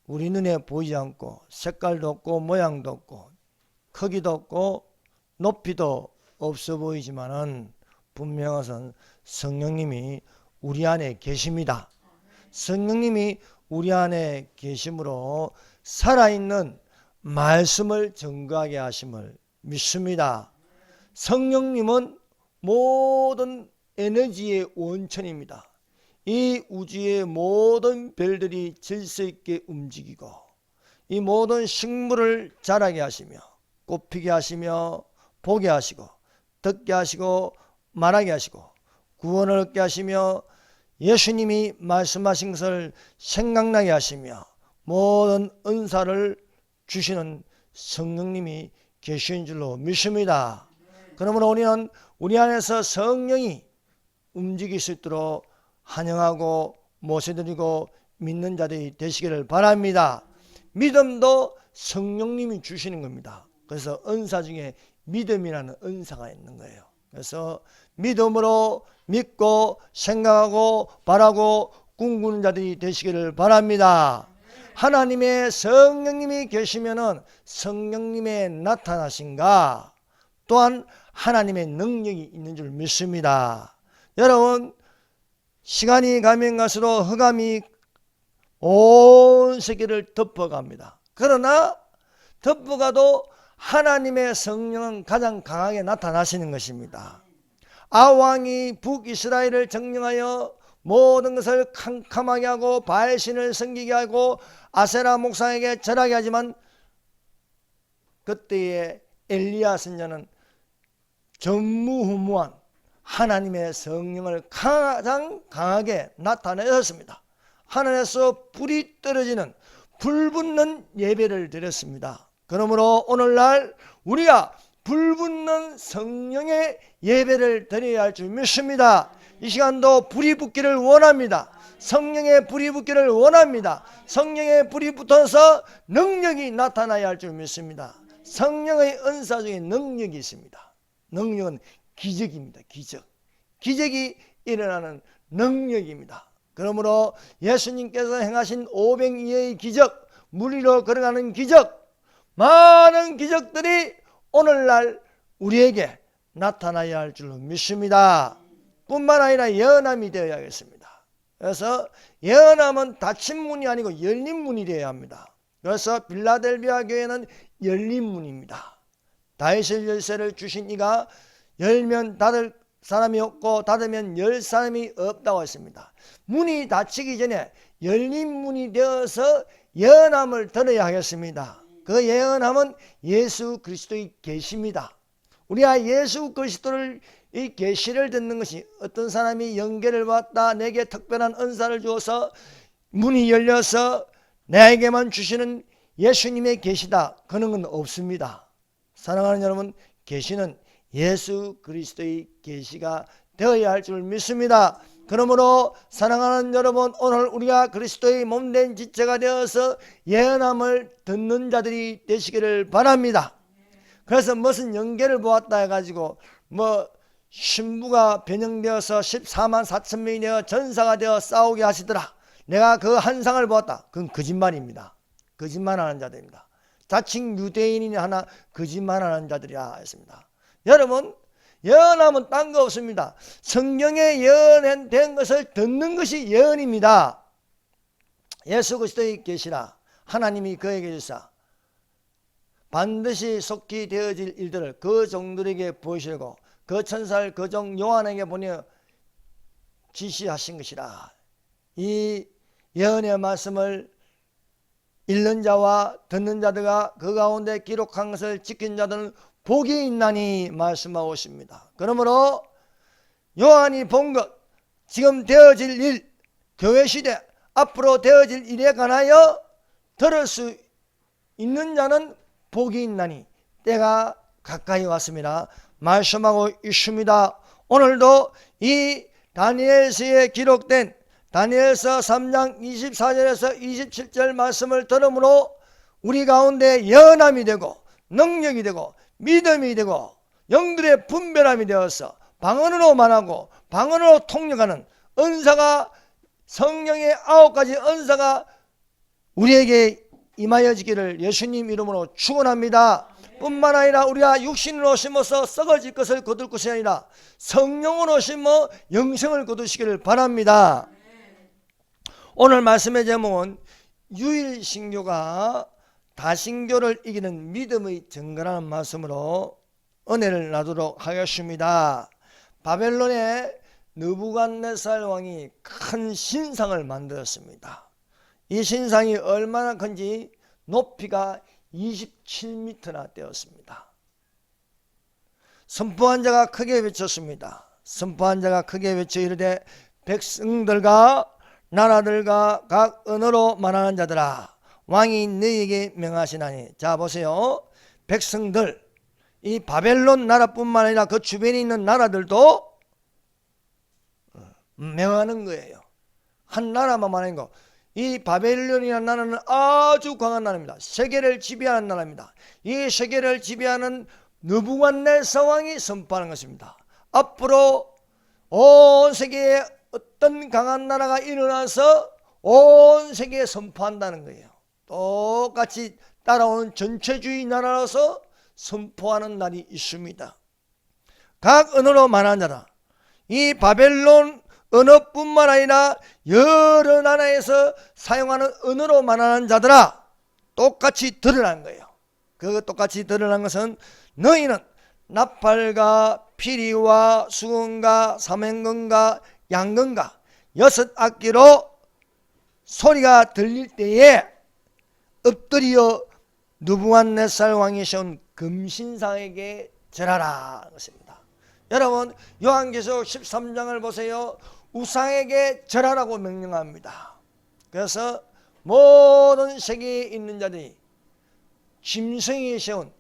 우리 눈에 보이지 않고 색깔도 없고 모양도 없고 크기도 없고 높이도 없어 보이지만은 분명한 것은 성령님이 우리 안에 계십니다. 성령님이 우리 안에 계심으로 살아있는 말씀을 증거하게 하심을 믿습니다. 성령님은 모든 에너지의 원천입니다. 이 우주의 모든 별들이 질서 있게 움직이고 이 모든 식물을 자라게 하시며 꽃피게 하시며 보게 하시고 듣게 하시고 말하게 하시고 구원을 얻게 하시며 예수님이 말씀하신 것을 생각나게 하시며 모든 은사를 주시는 성령님이 계신 줄로 믿습니다. 그러므로 우리는 우리 안에서 성령이 움직일 수 있도록 환영하고 모셔드리고 믿는 자들이 되시기를 바랍니다. 믿음도 성령님이 주시는 겁니다. 그래서 은사 중에 믿음이라는 은사가 있는 거예요. 그래서 믿음으로 믿고 생각하고 바라고 꿈꾸는 자들이 되시기를 바랍니다. 하나님의 성령님이 계시면은 성령님의 나타나신가 또한 하나님의 능력이 있는 줄 믿습니다. 여러분, 시간이 가면 갈수록 흑암이 온 세계를 덮어갑니다. 그러나 덮어가도 하나님의 성령은 가장 강하게 나타나시는 것입니다. 아왕이 북이스라엘을 정령하여 모든 것을 캄캄하게 하고 바알신을 섬기게 하고 아세라 목상에게 절하게 하지만 그때의 엘리야 선지자는 전무후무한 하나님의 성령을 가장 강하게 나타내셨습니다. 하늘에서 불이 떨어지는 불붙는 예배를 드렸습니다. 그러므로 오늘날 우리가 불붙는 성령의 예배를 드려야 할 줄 믿습니다. 이 시간도 불이 붙기를 원합니다. 성령의 불이 붙기를 원합니다. 성령의 불이 붙어서 능력이 나타나야 할 줄 믿습니다. 성령의 은사 중에 능력이 있습니다. 능력은 기적입니다. 기적이 일어나는 능력입니다. 그러므로 예수님께서 행하신 500여의 기적, 물 위로 걸어가는 기적, 많은 기적들이 오늘날 우리에게 나타나야 할 줄로 믿습니다. 뿐만 아니라 예언함이 되어야겠습니다. 그래서 예언함은 닫힌 문이 아니고 열린 문이 되어야 합니다. 그래서 빌라델비아 교회는 열린 문입니다. 다윗의 열쇠를 주신 이가 열면 닫을 사람이 없고 닫으면 열 사람이 없다고 했습니다. 문이 닫히기 전에 열린 문이 되어서 예언함을 들어야 하겠습니다. 그 예언함은 예수 그리스도의 계시입니다. 우리가 예수 그리스도를 이 계시를 듣는 것이 어떤 사람이 연결을 받다 내게 특별한 은사를 주어서 문이 열려서 나에게만 주시는 예수님의 계시다, 그런 건 없습니다. 사랑하는 여러분, 계시는 예수 그리스도의 계시가 되어야 할 줄 믿습니다. 그러므로 사랑하는 여러분, 오늘 우리가 그리스도의 몸된 지체가 되어서 예언함을 듣는 자들이 되시기를 바랍니다. 그래서 무슨 연계를 보았다 해가지고 신부가 변형되어서 14만 4천 명이 되어 전사가 되어 싸우게 하시더라, 내가 그 한상을 보았다, 그건 거짓말입니다. 거짓말하는 자들입니다. 자칭 유대인이 하나 거짓말하는 자들이라 했습니다. 여러분, 예언함은 딴 거 없습니다. 성경에 예언된 것을 듣는 것이 예언입니다. 예수 그리스도의 계시라 하나님이 그에게 주사 반드시 속히 되어질 일들을 그 종들에게 보이시고 그 천사를 그 종 요한에게 보내어 지시하신 것이라. 이 예언의 말씀을 읽는 자와 듣는 자들과 그 가운데 기록한 것을 지킨 자들은 복이 있나니 말씀하고 있습니다. 그러므로 요한이 본 것, 지금 되어질 일, 교회 시대 앞으로 되어질 일에 관하여 들을 수 있는 자는 복이 있나니 때가 가까이 왔습니다. 말씀하고 있습니다. 오늘도 이 다니엘서에 기록된 다니엘서 3장 24절에서 27절 말씀을 들음으로 우리 가운데 예언함이 되고 능력이 되고 믿음이 되고 영들의 분별함이 되어서 방언으로 말하고 방언으로 통역하는 은사가, 성령의 9가지 은사가 우리에게 임하여지기를 예수님 이름으로 축원합니다. 뿐만 아니라 우리가 육신으로 심어서 썩어질 것을 거둘 것이 아니라 성령으로 심어 영생을 거두시기를 바랍니다. 오늘 말씀의 제목은 유일신교가 다신교를 이기는 믿음의 증거라는 말씀으로 은혜를 나누도록 하겠습니다. 바벨론의 느부갓네살 왕이 큰 신상을 만들었습니다. 이 신상이 얼마나 큰지 높이가 27m나 되었습니다. 선포한 자가 크게 외쳤습니다. 선포한 자가 크게 외쳐 이르되 백성들과 나라들과 각 언어로 말하는 자들아 왕이 너희에게 명하시나니. 자 보세요. 백성들, 이 바벨론 나라뿐만 아니라 그 주변에 있는 나라들도 명하는 거예요. 한 나라만 말하는 거. 이 바벨론이라는 나라는 아주 강한 나라입니다. 세계를 지배하는 나라입니다. 이 세계를 지배하는 느부갓네살 왕이 선포하는 것입니다. 앞으로 온 세계에 어떤 강한 나라가 일어나서 온 세계에 선포한다는 거예요. 똑같이 따라오는 전체주의 나라로서 선포하는 날이 있습니다. 각 언어로 말하는 자라. 이 바벨론 언어뿐만 아니라 여러 나라에서 사용하는 언어로 말하는 자들아 똑같이 들으라는 거예요. 그 똑같이 들으라는 것은 너희는 나팔과 피리와 수건과 사명건과 양건과 6악기로 소리가 들릴 때에 엎드려 느부갓네살 왕이 세운 금신상에게 절하라 것입니다. 여러분 요한계시록 13장을 보세요. 우상에게 절하라고 명령합니다. 그래서 모든 세계에 있는 자들이 짐승이 세운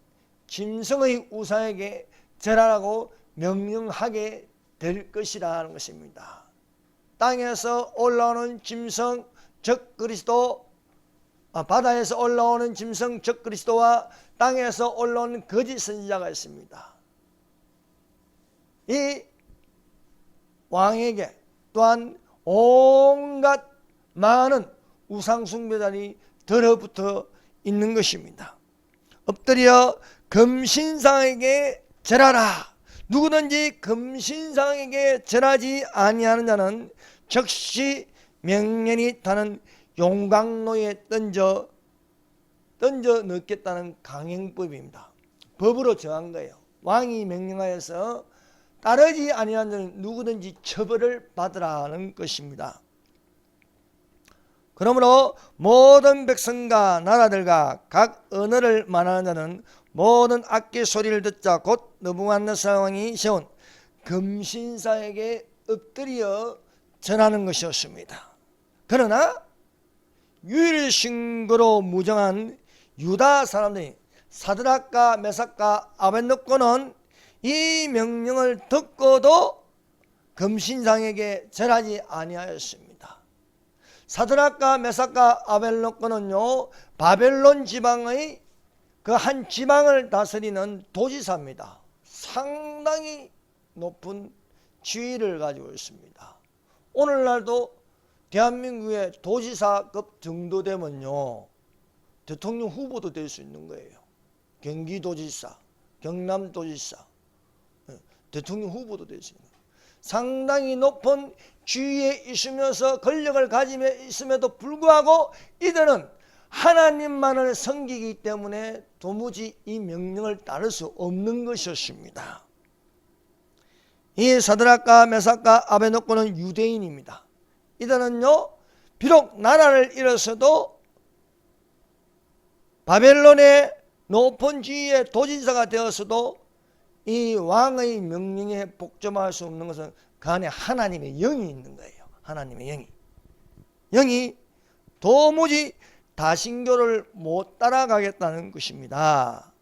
짐승의 우상에게 절하라고 명령하게 될 것이라는 것입니다. 땅에서 올라오는 짐승 적 그리스도, 바다에서 올라오는 짐승 적 그리스도와 땅에서 올라오는 거짓 선지자가 있습니다. 이 왕에게 또한 온갖 많은 우상숭배단이 들어붙어 있는 것입니다. 엎드려 금신상에게 절하라. 누구든지 금신상에게 절하지 아니하는 자는 즉시 명령이 타는 용광로에 던져 넣겠다는 강행법입니다. 법으로 정한 거예요. 왕이 명령하여서 따르지 아니하는 자는 누구든지 처벌을 받으라는 것입니다. 그러므로 모든 백성과 나라들과 각 언어를 말하는 자는 모든 악기 소리를 듣자 곧 느부갓네살 왕이 세운 금신상에게 엎드려 전하는 것이었습니다. 그러나 유일신교로 무정한 유다 사람들이 사드락과 메삭과 아벳느고는 이 명령을 듣고도 금신상에게 절하지 아니하였습니다. 사드락과 메삭과 아벳느고는요 바벨론 지방의 그 한 지방을 다스리는 도지사입니다. 상당히 높은 지위를 가지고 있습니다. 오늘날도 대한민국의 도지사급 정도 되면요 대통령 후보도 될 수 있는 거예요. 경기도지사, 경남도지사, 대통령 후보도 될 수 있는 거예요. 상당히 높은 지위에 있으면서 권력을 가지며 있음에도 불구하고 이들은 하나님만을 섬기기 때문에 도무지 이 명령을 따를 수 없는 것이었습니다. 이 사드락과 메삭과 아벳느고는 유대인입니다. 이들은요 비록 나라를 잃었어도 바벨론의 높은 지위의 도지사가 되었어도 이 왕의 명령에 복종할 수 없는 것은 그 안에 하나님의 영이 있는 거예요. 하나님의 영이 도무지 다신교를 못 따라가겠다는 것입니다.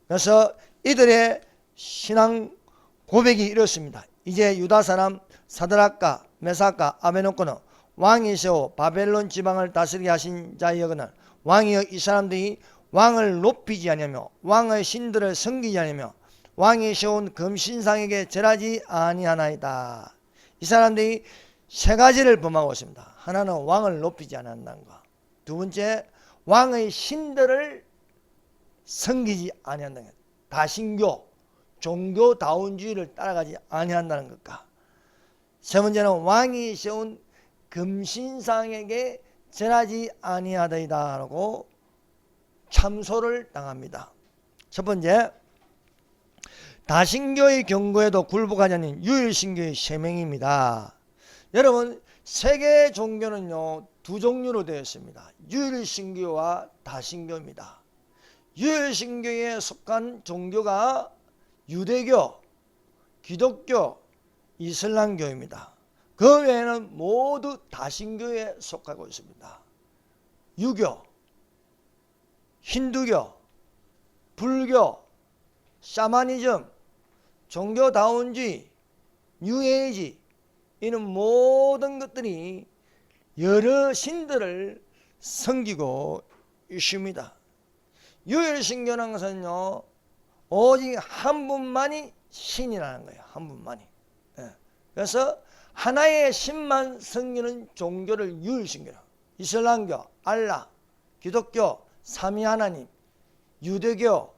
그래서 이들의 신앙 고백이 이렇습니다. 이제 유다 사람 사드락과 메삭과 아벳느고는 왕이 세워 바벨론 지방을 다스리게 하신 자여거늘 왕이여 이 사람들이 왕을 높이지 아니하며 왕의 신들을 섬기지 아니하며 왕이 세운 금신상에게 절하지 아니하나이다. 이 사람들이 세 가지를 범하고 있습니다. 하나는 왕을 높이지 않았다는 것. 두 번째, 왕의 신들을 섬기지 아니한다는 것. 다신교, 종교다운주의를 따라가지 아니한다는 것과, 세 번째는 왕이 세운 금신상에게 절하지 아니하더이다라고 참소를 당합니다. 첫 번째, 다신교의 경고에도 굴복하지 않는 유일신교의 세명입니다. 여러분, 세계 종교는요 두 종류로 되어 있습니다. 유일신교와 다신교입니다. 유일신교에 속한 종교가 유대교, 기독교, 이슬람교입니다. 그 외에는 모두 다신교에 속하고 있습니다. 유교, 힌두교, 불교, 샤머니즘, 종교다운주의, 뉴에이지, 이는 모든 것들이 여러 신들을 섬기고 있습니다. 유일신교라는 것은요 오직 한 분만이 신이라는 거예요. 한 분만이. 그래서 하나의 신만 섬기는 종교를 유일신교로, 이슬람교, 알라, 기독교, 삼위 하나님, 유대교,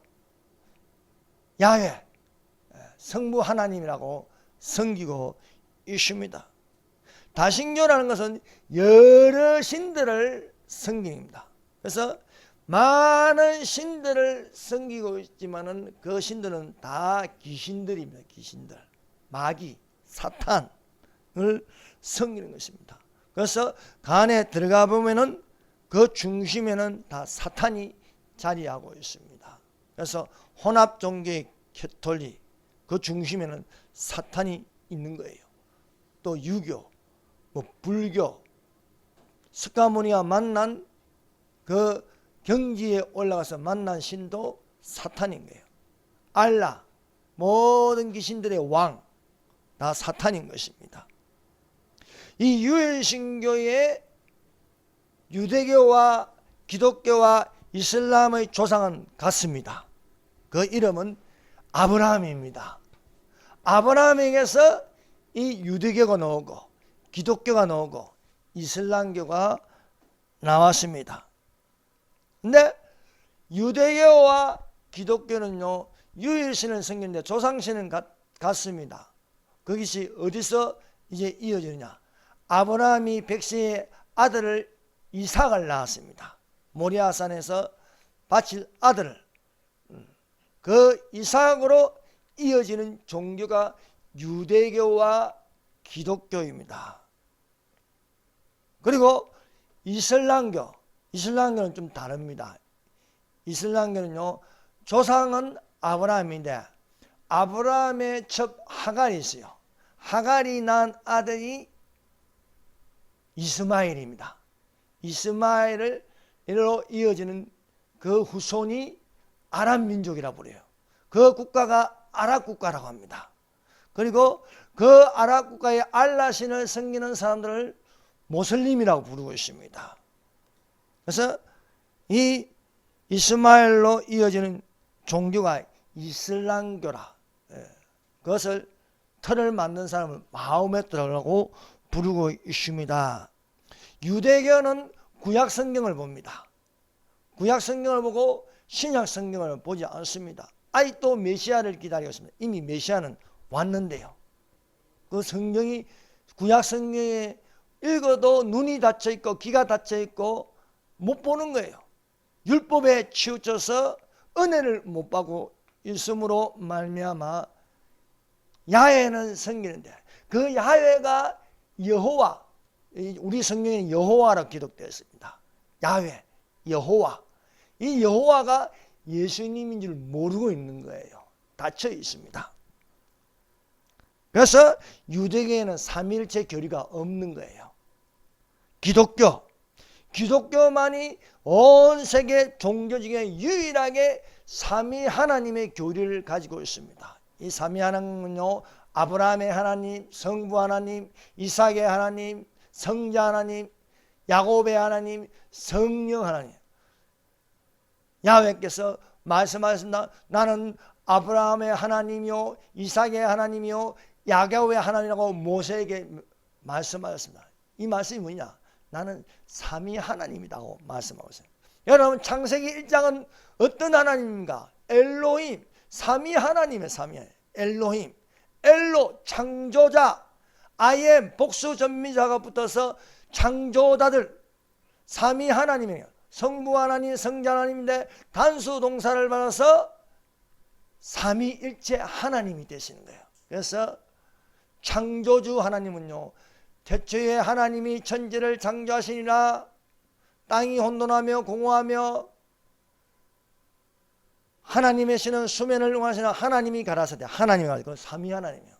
야훼, 성부 하나님이라고 섬기고 있습니다. 다신교라는 것은 여러 신들을 섬깁니다. 그래서 많은 신들을 섬기고 있지만은 그 신들은 다 귀신들입니다. 귀신들, 마귀, 사탄을 섬기는 것입니다. 그래서 간에 들어가 보면은 그 중심에는 다 사탄이 자리하고 있습니다. 그래서 혼합 종교의 캐톨릭, 그 중심에는 사탄이 있는 거예요. 또 유교, 불교, 스가모니와 만난 그 경지에 올라가서 만난 신도 사탄인 거예요. 알라, 모든 귀신들의 왕, 다 사탄인 것입니다. 이 유일신교의 유대교와 기독교와 이슬람의 조상은 같습니다. 그 이름은 아브라함입니다. 아브라함에게서 이 유대교가 나오고 기독교가 나오고 이슬람교가 나왔습니다. 근데 유대교와 기독교는요 유일신을 섬기는데 조상신은 같습니다. 그것이 어디서 이제 이어지느냐? 아브라함이 백세의 아들을 이삭을 낳았습니다. 모리아산에서 바칠 아들을. 그 이삭으로 이어지는 종교가 유대교와 기독교입니다. 그리고 이슬람교는 좀 다릅니다. 이슬람교는요 조상은 아브라함인데 아브라함의 첩 하갈이 있어요. 하갈이 낳은 아들이 이스마엘입니다. 이스마엘로 이어지는 그 후손이 아랍 민족이라 부려요. 그 국가가 아랍 국가라고 합니다. 그리고 그 아랍 국가의 알라신을 섬기는 사람들을 모슬림이라고 부르고 있습니다. 그래서 이 이스마엘로 이어지는 종교가 이슬람교라. 그것을 틀을 만든 사람을 마호메트라고 부르고 있습니다. 유대교는 구약 성경을 봅니다. 구약 성경을 보고 신약 성경을 보지 않습니다. 아직도 메시아를 기다리고 있습니다. 이미 메시아는 왔는데요. 그 성경이 구약 성경에 읽어도 눈이 닫혀 있고 귀가 닫혀 있고 못 보는 거예요. 율법에 치우쳐서 은혜를 못 받고 있음으로 말미암아 야훼는 섬기는데 그 야훼가 여호와, 우리 성경에는 여호와로 기록되어 있습니다. 야훼, 여호와. 이 여호와가 예수님인 줄 모르고 있는 거예요. 닫혀 있습니다. 그래서 유대교에는 삼위일체 교리가 없는 거예요. 기독교만이 온 세계 종교 중에 유일하게 삼위 하나님의 교리를 가지고 있습니다. 이 삼위 하나님은요 아브라함의 하나님, 성부 하나님, 이삭의 하나님, 성자 하나님, 야곱의 하나님, 성령 하나님. 야훼께서 말씀하셨습니다. 나는 아브라함의 하나님이요 이삭의 하나님이요 야곱의 하나님이라고 모세에게 말씀하셨습니다. 이 말씀이 뭐냐? 나는 삼위 하나님이라고 말씀하고 있어요. 여러분 창세기 1장은 어떤 하나님인가? 엘로힘, 삼위 하나님의 삼위 엘로힘, 엘로 창조자, 아이엠 복수 전미자가 붙어서 창조자들 삼위 하나님이에요. 성부 하나님, 성자 하나님인데 단수 동사를 받아서 삼위일체 하나님이 되시는 거예요. 그래서 창조주 하나님은요, 태초에 하나님이 천지를 창조하시니라 땅이 혼돈하며 공허하며 하나님의 신은 수면을 응하시나 하나님이 가라사대, 하나님이 가라사대, 삼위 하나님이에요.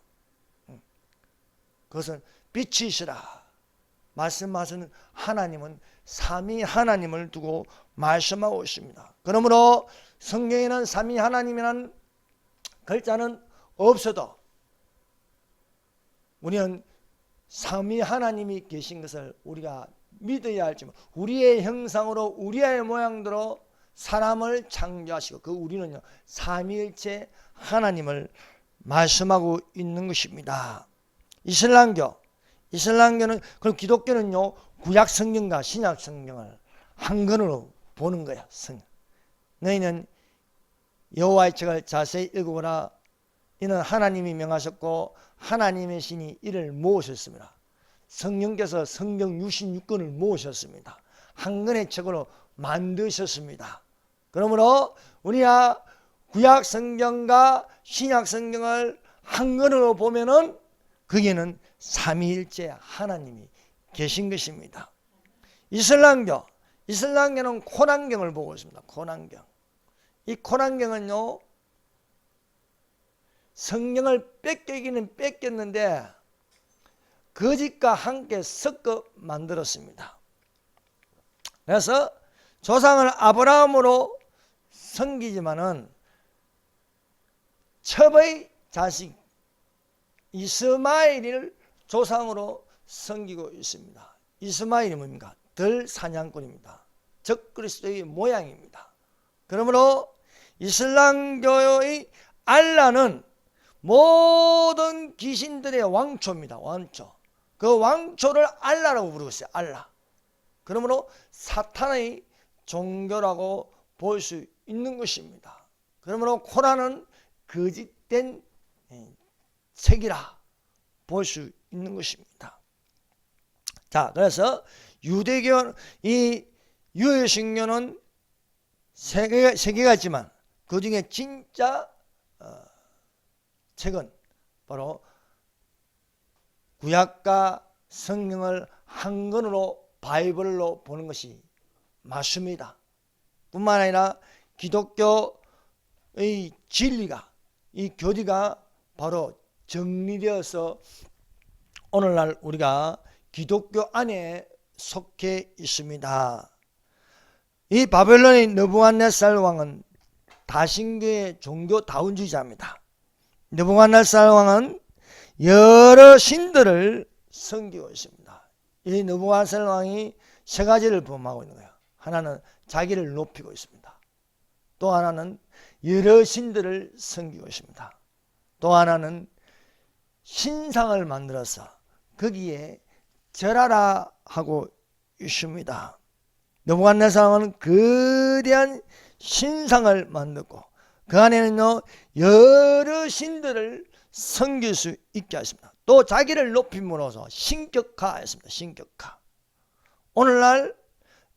그것은 빛이시라 말씀하시는 하나님은 삼위 하나님을 두고 말씀하고 있습니다. 그러므로 성경에는 삼위 하나님이라는 글자는 없어도 우리는 삼위 하나님이 계신 것을 우리가 믿어야 할지만, 우리의 형상으로 우리의 모양대로 사람을 창조하시고 그 우리는요 삼위일체 하나님을 말씀하고 있는 것입니다. 이슬람교는, 그리고 기독교는요 구약 성경과 신약 성경을 한 권으로 보는 거야. 너희는 여호와의 책을 자세히 읽어보라. 이는 하나님이 명하셨고 하나님의 신이 이를 모으셨습니다. 성령께서 성경 66권을 모으셨습니다. 한 권의 책으로 만드셨습니다. 그러므로 우리가 구약 성경과 신약 성경을 한 권으로 보면은 거기에는 삼위일체 하나님이 계신 것입니다. 이슬람교는 코란경을 보고 있습니다. 코란경. 이 코란경은요 성경을 뺏기기는 뺏겼는데 거짓과 함께 섞어 만들었습니다. 그래서 조상을 아브라함으로 섬기지만은 첩의 자식 이스마엘을 조상으로 섬기고 있습니다. 이스마엘이 뭡니까? 들 사냥꾼입니다. 적그리스도의 모양입니다. 그러므로 이슬람교의 알라는 모든 귀신들의 왕초입니다. 왕초. 그 왕초를 알라라고 부르고 있어요. 알라. 그러므로 사탄의 종교라고 볼 수 있는 것입니다. 그러므로 코란은 거짓된 책이라 볼 수 있는 것입니다. 자, 그래서 유대교, 이 유해신교는 세 개가 있지만 그 중에 진짜 책은 바로 구약과 성경을 한 권으로 바이블로 보는 것이 맞습니다. 뿐만 아니라 기독교의 진리가, 이 교리가 바로 정리되어서 오늘날 우리가 기독교 안에 속해 있습니다. 이 바벨론의 느부갓네살 왕은 다신교의 종교 다운주의자입니다. 느부갓네살 왕은 여러 신들을 섬기고 있습니다. 이 느부갓네살 왕이 세 가지를 범하고 있는 거예요. 하나는 자기를 높이고 있습니다. 또 하나는 여러 신들을 섬기고 있습니다. 또 하나는 신상을 만들어서 거기에 절하라 하고 있습니다. 느부갓네살 왕은 거대한 신상을 만들고 그 안에는요 여러 신들을 섬길 수 있게 하십니다. 또 자기를 높임으로써 신격화했습니다. 신격화. 오늘날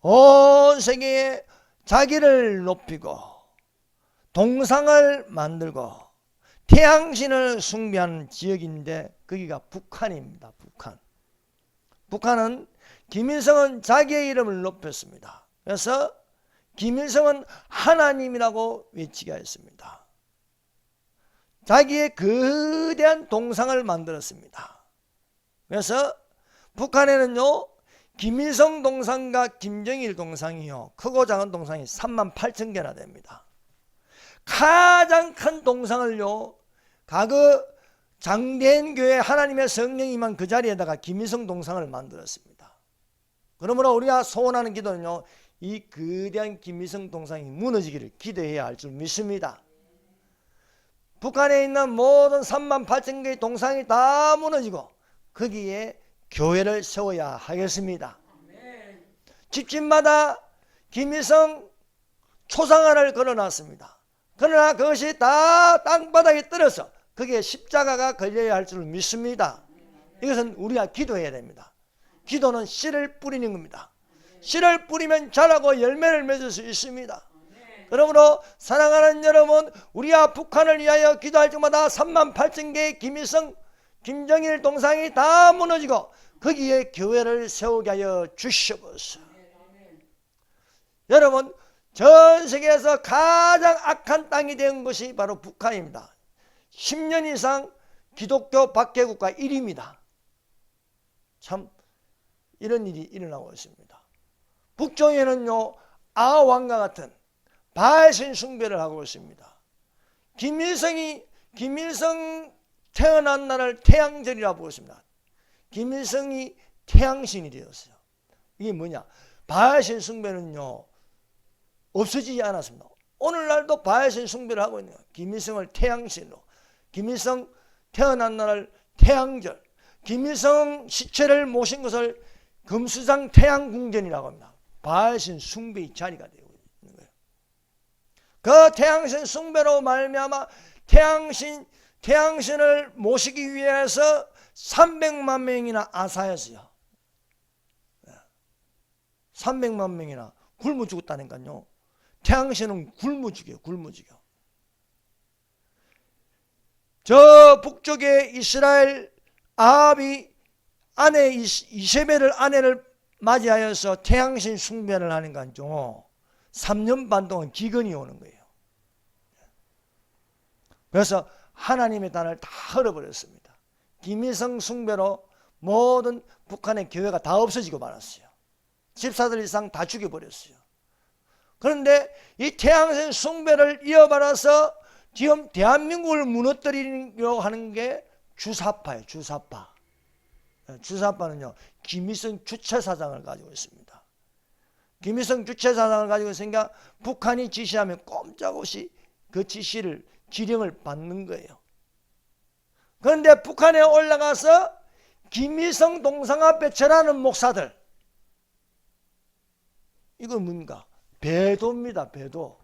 온 세계에 자기를 높이고 동상을 만들고 태양신을 숭배하는 지역인데 거기가 북한입니다. 북한은 김일성은 자기의 이름을 높였습니다. 그래서 김일성은 하나님이라고 외치게 했습니다. 자기의 거대한 동상을 만들었습니다. 그래서 북한에는요 김일성 동상과 김정일 동상이요 크고 작은 동상이 38,000개나 됩니다. 가장 큰 동상을요 과거 장대현 교회 하나님의 성령이 임한 그 자리에다가 김일성 동상을 만들었습니다. 그러므로 우리가 소원하는 기도는요 이 거대한 김일성 동상이 무너지기를 기도해야 할 줄 믿습니다. 북한에 있는 모든 38,000개의 동상이 다 무너지고 거기에 교회를 세워야 하겠습니다. 집집마다 김일성 초상화를 걸어놨습니다. 그러나 그것이 다 땅바닥에 떨어서 거기에 십자가가 걸려야 할 줄 믿습니다. 이것은 우리가 기도해야 됩니다. 기도는 씨를 뿌리는 겁니다. 씨를 뿌리면 자라고 열매를 맺을 수 있습니다. 그러므로 사랑하는 여러분, 우리가 북한을 위하여 기도할 때마다 38,000개의 김일성, 김정일 동상이 다 무너지고 거기에 교회를 세우게 하여 주시옵소서. 여러분, 전 세계에서 가장 악한 땅이 된 것이 바로 북한입니다. 10년 이상 기독교 박해국가 1위입니다. 참 이런 일이 일어나고 있습니다. 북쪽에는요, 아왕과 같은 바알신 숭배를 하고 있습니다. 김일성 태어난 날을 태양절이라고 보고 있습니다. 김일성이 태양신이 되었어요. 이게 뭐냐? 바알신 숭배는요, 없어지지 않았습니다. 오늘날도 바알신 숭배를 하고 있는 거예요. 김일성을 태양신으로, 김일성 태어난 날을 태양절, 김일성 시체를 모신 것을 금수장 태양궁전이라고 합니다. 바알신 숭배의 자리가 되고 있는 거예요. 그 태양신 숭배로 말미암아 태양신을 모시기 위해서 300만 명이나 아사했어요. 300만 명이나 굶어 죽었다니까요. 태양신은 굶어 죽여요. 굶어 죽여. 저 북쪽에 이스라엘 아합이 아내 이세벨을 아내를 맞이하여서 태양신 숭배를 하는 거죠. 3년 반 동안 기근이 오는 거예요. 그래서 하나님의 단을 다 헐어버렸습니다. 김일성 숭배로 모든 북한의 교회가 다 없어지고 말았어요. 집사들 이상 다 죽여버렸어요. 그런데 이 태양신 숭배를 이어받아서 지금 대한민국을 무너뜨리려고 하는 게 주사파예요. 주사파. 주사파는요, 김일성 주체사상을 가지고 있습니다. 김일성 주체사상을 가지고 있으니까 북한이 지시하면 꼼짝없이 그 지시를, 지령을 받는 거예요. 그런데 북한에 올라가서 김일성 동상 앞에 절하는 목사들, 이건 뭡니까? 배도입니다. 배도.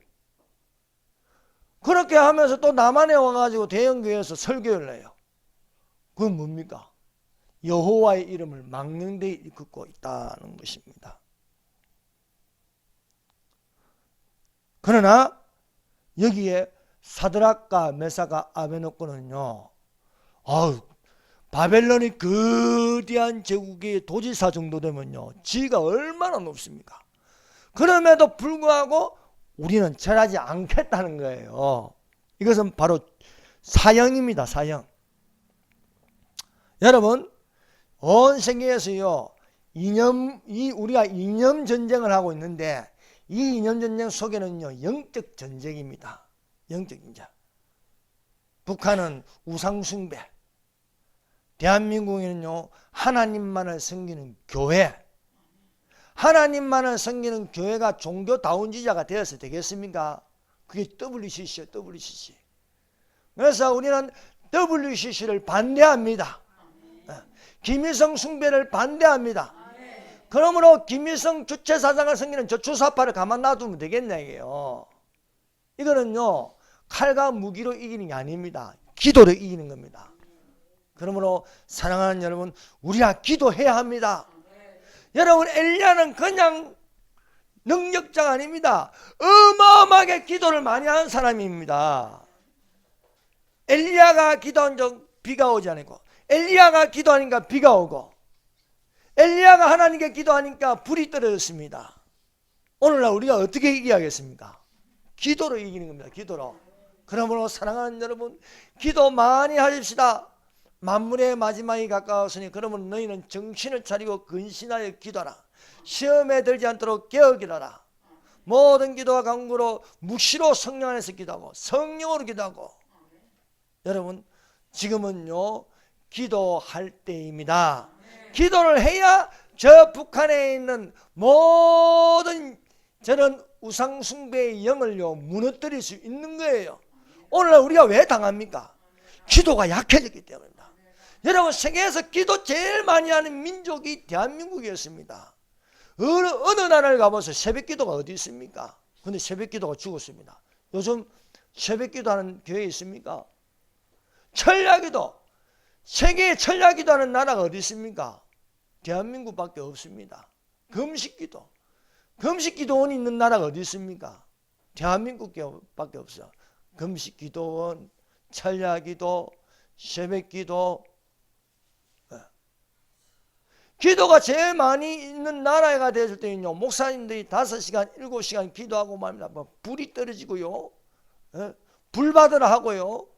그렇게 하면서 또 남한에 와가지고 대형교회에서 설교를 해요. 그건 뭡니까? 여호와의 이름을 막는 데 일컫고 있다는 것입니다. 그러나 여기에 사드락과 메사가 아베노고는요, 바벨론이 거대한 제국의 도지사 정도 되면요, 지위가 얼마나 높습니까? 그럼에도 불구하고 우리는 절하지 않겠다는 거예요. 이것은 바로 사형입니다. 사형. 여러분, 온 세계에서요, 우리가 이념 전쟁을 하고 있는데, 이 이념 전쟁 속에는요, 영적 전쟁입니다. 영적 전쟁. 북한은 우상숭배, 대한민국에는요, 하나님만을 섬기는 교회, 하나님만을 섬기는 교회가 종교다운주의자가 되어서 되겠습니까? 그게 WCC요, WCC. 그래서 우리는 WCC를 반대합니다. 김일성 숭배를 반대합니다. 그러므로 김일성 주체사상을 섬기는 저 주사파를 가만 놔두면 되겠냐 이게요. 이거는요, 칼과 무기로 이기는 게 아닙니다. 기도로 이기는 겁니다. 그러므로 사랑하는 여러분, 우리가 기도해야 합니다. 여러분, 엘리야는 그냥 능력자가 아닙니다. 어마어마하게 기도를 많이 하는 사람입니다. 엘리야가 기도한 적 비가 오지 않고, 엘리야가 기도하니까 비가 오고, 엘리야가 하나님께 기도하니까 불이 떨어졌습니다. 오늘날 우리가 어떻게 이겨야겠습니까? 기도로 이기는 겁니다. 기도로. 그러므로 사랑하는 여러분, 기도 많이 하십시다. 만물의 마지막이 가까웠으니 그러면 너희는 정신을 차리고 근신하여 기도하라. 시험에 들지 않도록 깨어기도하라. 모든 기도와 간구로 묵시로 성령 안에서 기도하고 성령으로 기도하고. 여러분, 지금은요, 기도할 때입니다. 기도를 해야 저 북한에 있는 모든 저런 우상숭배의 영을요, 무너뜨릴 수 있는 거예요. 오늘날 우리가 왜 당합니까? 기도가 약해졌기 때문입니다. 여러분, 세계에서 기도 제일 많이 하는 민족이 대한민국이었습니다. 어느 나라를 가보세요. 새벽기도가 어디 있습니까? 근데 새벽기도가 죽었습니다. 요즘 새벽기도하는 교회 있습니까? 철야기도, 세계에 철야기도하는 나라가 어디 있습니까? 대한민국밖에 없습니다. 금식기도, 금식기도원이 있는 나라가 어디 있습니까? 대한민국밖에 없어. 금식기도원, 철야기도, 새벽기도. 기도가 제일 많이 있는 나라가 됐을 때는요, 목사님들이 5시간, 7시간 기도하고 말입니다. 불이 떨어지고요, 불 받으라 하고요.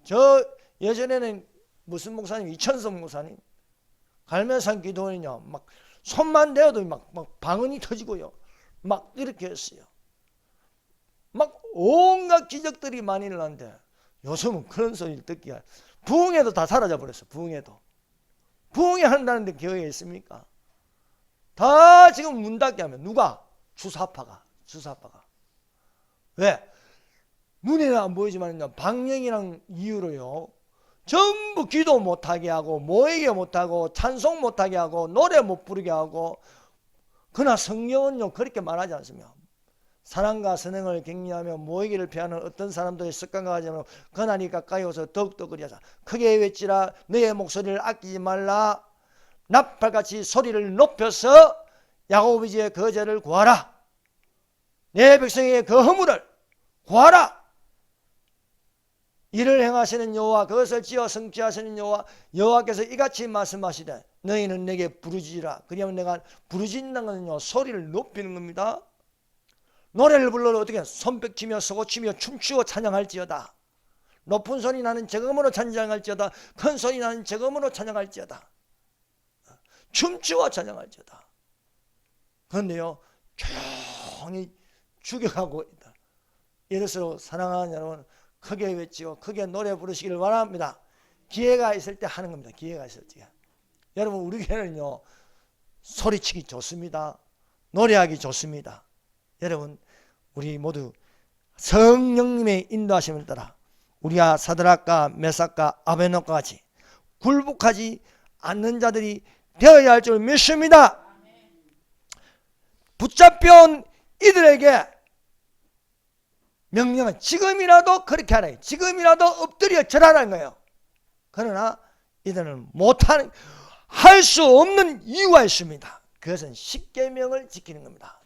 저 예전에는 무슨 목사님, 이천성 목사님, 갈매산 기도원이냐, 막 손만 대어도 막 방언이 터지고요, 막 이렇게 했어요. 막 온갖 기적들이 많이 일어났는데 요즘은 그런 소리를 듣기가, 부흥회도 다 사라져 버렸어. 부흥회 한다는데 교회에 있습니까? 다 지금 문 닫게 하면 누가? 주사파가. 왜? 눈에는 안 보이지만 방영이랑 이유로요, 전부 기도 못하게 하고, 모이게 못하고, 찬송 못하게 하고, 노래 못 부르게 하고. 그러나 성경은요 그렇게 말하지 않습니다. 사랑과 선행을 격려하며 모이기를 피하는 어떤 사람들의 습관과 가지면 그날이 가까이 오서 더욱더 그리하자. 크게 외치라. 너의 목소리를 아끼지 말라. 나팔같이 소리를 높여서 야곱이지의 거제를 구하라. 내 백성에게 그 허물을 구하라. 이를 행하시는 여호와, 그것을 지어 성취하시는 여호와, 여호와께서 이같이 말씀하시되 너희는 내게 부르짖으라. 그러면 내가 부르짖는 것은요 소리를 높이는 겁니다. 노래를 불러도 어떻게 손뼉치며 서고치며 춤추어 찬양할지어다. 높은 소리 나는 저금으로 찬양할지어다. 큰 소리 나는 저금으로 찬양할지어다. 춤추어 찬양할지어다. 그런데요 조용히 죽여가고 있다. 이럴수록 사랑하는 여러분, 크게 외치고 크게 노래 부르시기를 바랍니다. 기회가 있을 때 하는 겁니다. 기회가 있을 때. 여러분, 우리 교회는요 소리치기 좋습니다. 노래하기 좋습니다. 여러분, 우리 모두 성령님의 인도하심을 따라 우리가 사드락과 메삭과 아베노과 같이 굴복하지 않는 자들이 되어야 할 줄 믿습니다. 붙잡혀온 이들에게 명령은 지금이라도 그렇게 하라. 지금이라도 엎드려 절하라는 거예요. 그러나 이들은 못하는, 할 수 없는 이유가 있습니다. 그것은 십계명을 지키는 겁니다.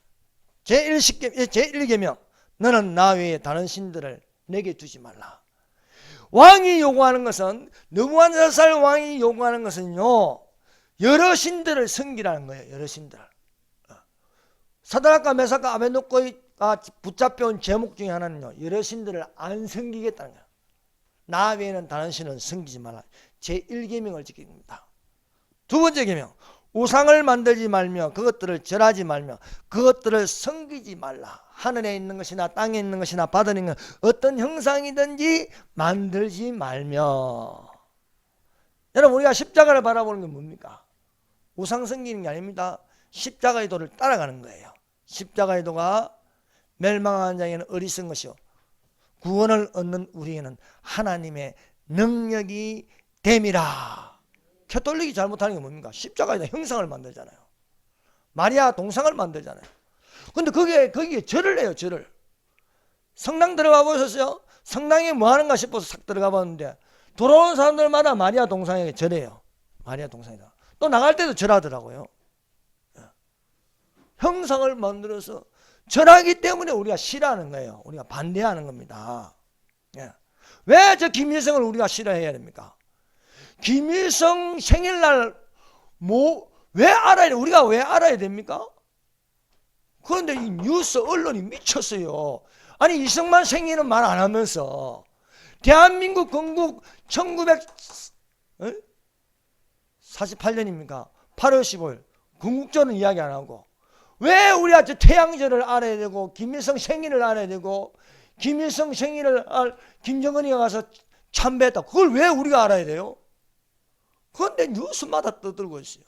제1계명, 너는 나 외에 다른 신들을 내게 두지 말라. 왕이 요구하는 것은, 느부갓네살 왕이 요구하는 것은요 여러 신들을 섬기라는 거예요. 여러 신들. 사드락과 메삭과 아베노고가 붙잡혀온 제목 중에 하나는요 여러 신들을 안 섬기겠다는 거예요. 나 외에는 다른 신은 섬기지 말라. 제1계명을 지키는 겁니다. 두 번째 계명, 우상을 만들지 말며 그것들을 절하지 말며 그것들을 섬기지 말라. 하늘에 있는 것이나 땅에 있는 것이나 바다에 있는 것, 어떤 형상이든지 만들지 말며. 여러분, 우리가 십자가를 바라보는 건 뭡니까? 우상 섬기는 게 아닙니다. 십자가의 도를 따라가는 거예요. 십자가의 도가 멸망한 자에게는 어리석은 것이요 구원을 얻는 우리에게는 하나님의 능력이 됨이라. 캐톨릭이 잘못하는 게 뭡니까? 십자가에다 형상을 만들잖아요. 마리아 동상을 만들잖아요. 근데 거기에 절을 해요. 절을. 성당 들어가 보셨어요? 성당에 뭐 하는가 싶어서 싹 들어가 봤는데 돌아오는 사람들마다 마리아 동상에게 절해요. 마리아 동상이다. 또 나갈 때도 절하더라고요. 형상을 만들어서 절하기 때문에 우리가 싫어하는 거예요. 우리가 반대하는 겁니다. 왜 저 김일성을 우리가 싫어해야 됩니까? 김일성 생일날 왜 알아야 돼? 우리가 왜 알아야 됩니까? 그런데 이 뉴스 언론이 미쳤어요. 아니, 이승만 생일은 말 안 하면서 대한민국 건국 1948년입니까? 8월 15일 건국절은 이야기 안 하고 왜 우리가 저 태양절을 알아야 되고 김일성 생일을 알아야 되고 김일성 생일을 김정은이가 가서 참배했다. 그걸 왜 우리가 알아야 돼요? 그런데 뉴스마다 떠들고 있어요.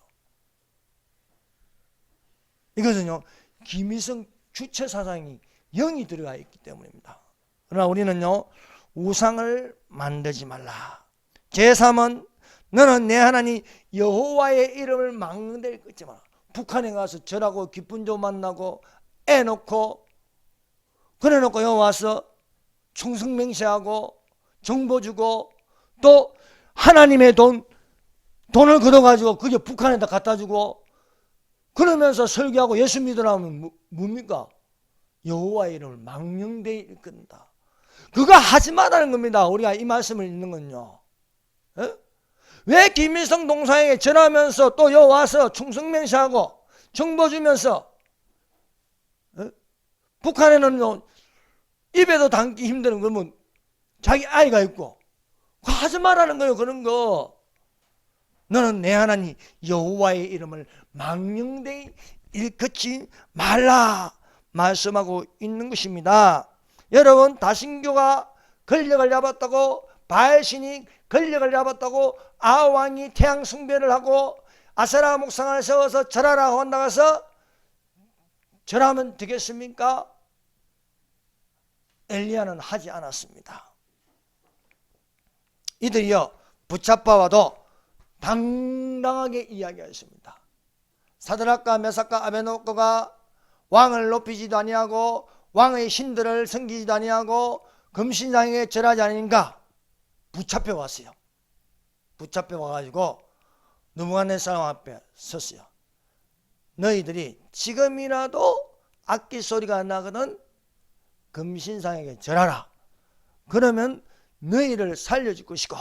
이것은요 김일성 주체 사상이 영이 들어가 있기 때문입니다. 그러나 우리는요 우상을 만들지 말라. 제3은 너는 내 하나님 여호와의 이름을 막는 데를 끊지 마라. 북한에 가서 절하고 기쁜 조 만나고 애 놓고 그래 놓고 여기 와서 충성맹세하고 정보 주고 또 하나님의 돈을 걷어가지고 그게 북한에다 갖다 주고 그러면서 설교하고 예수 믿으라면 뭡니까? 여호와의 이름을 망령되이 일컫는다. 그거 하지 말라는 겁니다. 우리가 이 말씀을 읽는 건요. 에? 왜 김일성 동상에게 전하면서 또 여기 와서 충성맹세하고 정보 주면서 북한에는 입에도 담기 힘드는 그러면 자기 아이가 있고 하지 말라는 거예요. 그런 거. 너는 내 하나님 여호와의 이름을 망령되이 일컫지 말라 말씀하고 있는 것입니다. 여러분, 다신교가 권력을 잡았다고, 바알신이 권력을 잡았다고 아왕이 태양 숭배를 하고 아세라 목상을 세워서 절하라고 한다고 절하면 되겠습니까? 엘리야는 하지 않았습니다. 이들이요 부차파와도 당당하게 이야기했습니다. 사드락과 메삭과 아베노고가 왕을 높이지도 아니하고 왕의 신들을 섬기지도 아니하고 금신상에 절하지 아닌가 붙잡혀 왔어요. 붙잡혀 와가지고 느부갓네살 앞에 섰어요. 너희들이 지금이라도 악기 소리가 나거든 금신상에게 절하라. 그러면 너희를 살려줄 것이고